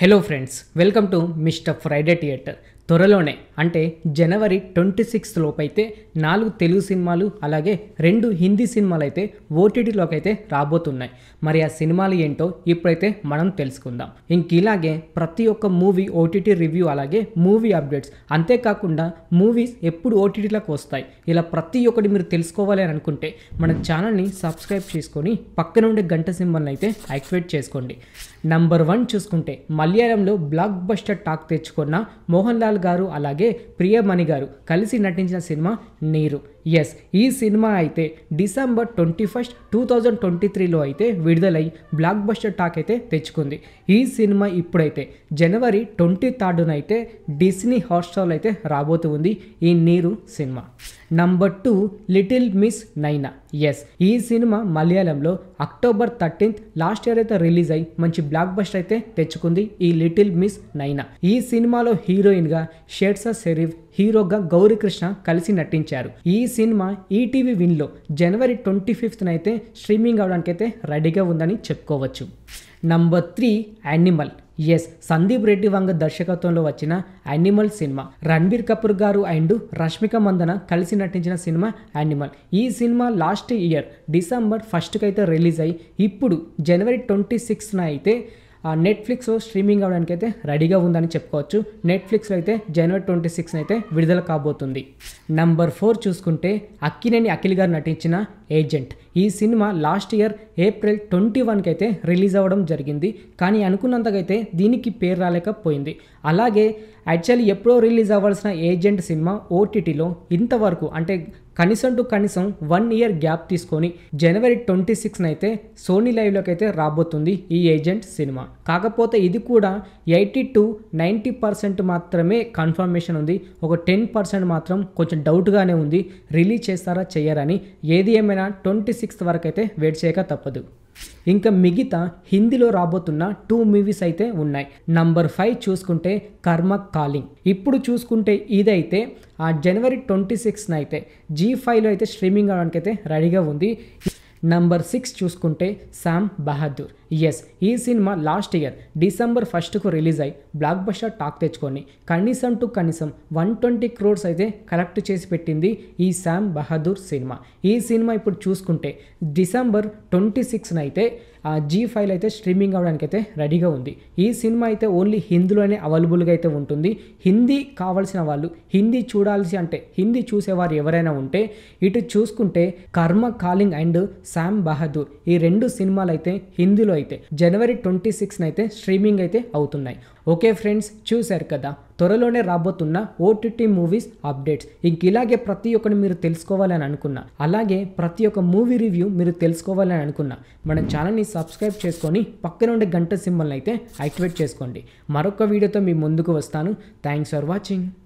Hello friends, welcome to mister Friday theatre. త్వరలోనే అంటే జనవరి 26 లోపైతే 4 తెలుగు సినిమాలు అలాగే 2 హిందీ సినిమాలు అయితే ఓటీటీలోకి అయితే రాబోతున్నాయి. మరి ఆ సినిమాలు ఏంటో ఇప్పుడైతే మనం తెలుసుకుందాం. ఇలాగే ప్రతి ఒక్క మూవీ ఓటీటీ రివ్యూ అలాగే మూవీ అప్డేట్స్, అంతేకాకుండా మూవీస్ ఎప్పుడు ఓటీటీలోకి వస్తాయి, ఇలా ప్రతి ఒక్కటి మీరు తెలుసుకోవాలి అని అనుకుంటే మన ఛానల్ని సబ్స్క్రైబ్ చేసుకొని పక్కన ఉండే గంట సింబల్ని అయితే యాక్టివేట్ చేసుకోండి. నంబర్ 1 చూసుకుంటే మలయాళంలో బ్లాక్ బస్టర్ టాక్ తెచ్చుకున్న మోహన్ లాల్ గారు అలాగే ప్రియమణి గారు కలిసి నటించిన సినిమా నీరు. ఎస్, ఈ సినిమా అయితే డిసెంబర్ 21, 2023లో అయితే విడుదలై బ్లాక్ బస్టర్ టాక్ అయితే తెచ్చుకుంది. ఈ సినిమా ఇప్పుడైతే జనవరి 23న అయితే డిస్నీ హాట్స్టార్లో అయితే రాబోతుంది ఈ నీరు సినిమా. నంబర్ 2 లిటిల్ మిస్ నైనా. ఎస్, ఈ సినిమా మలయాళంలో అక్టోబర్ 13 లాస్ట్ ఇయర్ అయితే రిలీజ్ అయ్యి మంచి బ్లాక్ బస్టర్ అయితే తెచ్చుకుంది ఈ లిటిల్ మిస్ నైనా. ఈ సినిమాలో హీరోయిన్గా షేర్సా షరీఫ్, హీరోగా గౌరీకృష్ణ కలిసి నటించారు. ఈ సినిమా ఈటీవీ విన్లో జనవరి 25న అయితే స్ట్రీమింగ్ అవడానికి అయితే రెడీగా ఉందని చెప్పుకోవచ్చు. Number 3 animal. Yes, Sandeep Reddy Vanga దర్శకత్వంలో వచ్చిన యానిమల్ సినిమా. రణబీర్ కపూర్ గారు అండ్ రష్మిక మందన కలిసి నటించిన సినిమా యానిమల్. ఈ సినిమా లాస్ట్ ఇయర్ డిసెంబర్ 1కి అయితే రిలీజ్ అయ్యి ఇప్పుడు జనవరి 26న అయితే నెట్ఫ్లిక్స్లో స్ట్రీమింగ్ అవ్వడానికి అయితే రెడీగా ఉందని చెప్పుకోవచ్చు. నెట్ఫ్లిక్స్లో అయితే జనవరి 26న అయితే విడుదల కాబోతుంది. నంబర్ 4 చూసుకుంటే అక్కినేని అఖిల్ గారు నటించిన ఏజెంట్. ఈ సినిమా లాస్ట్ ఇయర్ ఏప్రిల్ 21కి అయితే రిలీజ్ అవ్వడం జరిగింది. కానీ అనుకున్నంతగా అయితే దీనికి పేరు రాలేకపోయింది. అలాగే యాక్చువల్లీ ఎప్పుడో రిలీజ్ అవ్వాల్సిన ఏజెంట్ సినిమా ఓటీటీలో ఇంతవరకు అంటే కనీసం 1 ఇయర్ గ్యాప్ తీసుకొని జనవరి 26న అయితే సోనీ లైవ్లోకి అయితే రాబోతుంది ఈ ఏజెంట్ సినిమా. కాకపోతే ఇది కూడా 80 to 90% మాత్రమే కన్ఫర్మేషన్ ఉంది. ఒక 10% మాత్రం కొంచెం డౌట్గానే ఉంది, రిలీజ్ చేస్తారా చెయ్యరని. ఏది ఏమైనా 26th వరకు అయితే వెయిట్ చేయక తప్పదు. ఇంకా మిగతా హిందీలో రాబోతున్న 2 మూవీస్ అయితే ఉన్నాయి. నంబర్ 5 చూసుకుంటే కర్మ కాలింగ్. ఇప్పుడు చూసుకుంటే ఇదైతే జనవరి 26న అయితే G5లో అయితే స్ట్రీమింగ్ అవడానికి అయితే రెడీగా ఉంది. నంబర్ 6 చూసుకుంటే శామ్ బహదూర్. ఎస్, ఈ సినిమా లాస్ట్ ఇయర్ డిసెంబర్ 1కు రిలీజ్ అయ్యి బ్లాక్ బస్టర్ టాక్ తెచ్చుకొని కనీసం 120 crores అయితే కలెక్ట్ చేసి పెట్టింది ఈ శామ్ బహదూర్ సినిమా. ఈ సినిమా ఇప్పుడు చూసుకుంటే డిసెంబర్ 26న అయితే G5లో అయితే స్ట్రీమింగ్ అవ్వడానికి అయితే రెడీగా ఉంది. ఈ సినిమా అయితే ఓన్లీ హిందీలోనే అవైలబుల్గా అయితే ఉంటుంది. హిందీ కావాల్సిన వాళ్ళు, హిందీ చూడాల్సి అంటే హిందీ చూసేవారు ఎవరైనా ఉంటే ఇటు చూసుకుంటే కర్మ కాలింగ్ అండ్ శామ్ బహదూర్ ఈ 2 సినిమాలు అయితే హిందీలో అయితే జనవరి 26న అయితే స్ట్రీమింగ్ అయితే అవుతున్నాయి. ఓకే ఫ్రెండ్స్, చూశారు కదా త్వరలోనే రాబోతున్న ఓటీటీ మూవీస్ అప్డేట్స్. ఇలాగే ప్రతి ఒక్కటి మీరు తెలుసుకోవాలని అనుకున్నా, అలాగే ప్రతి ఒక్క మూవీ రివ్యూ మీరు తెలుసుకోవాలని అనుకున్నా మన ఛానల్ని సబ్స్క్రైబ్ చేసుకొని పక్కన ఉండే గంట సింబల్ని అయితే యాక్టివేట్ చేసుకోండి. మరొక వీడియోతో మీ ముందుకు వస్తాను. Thanks for watching.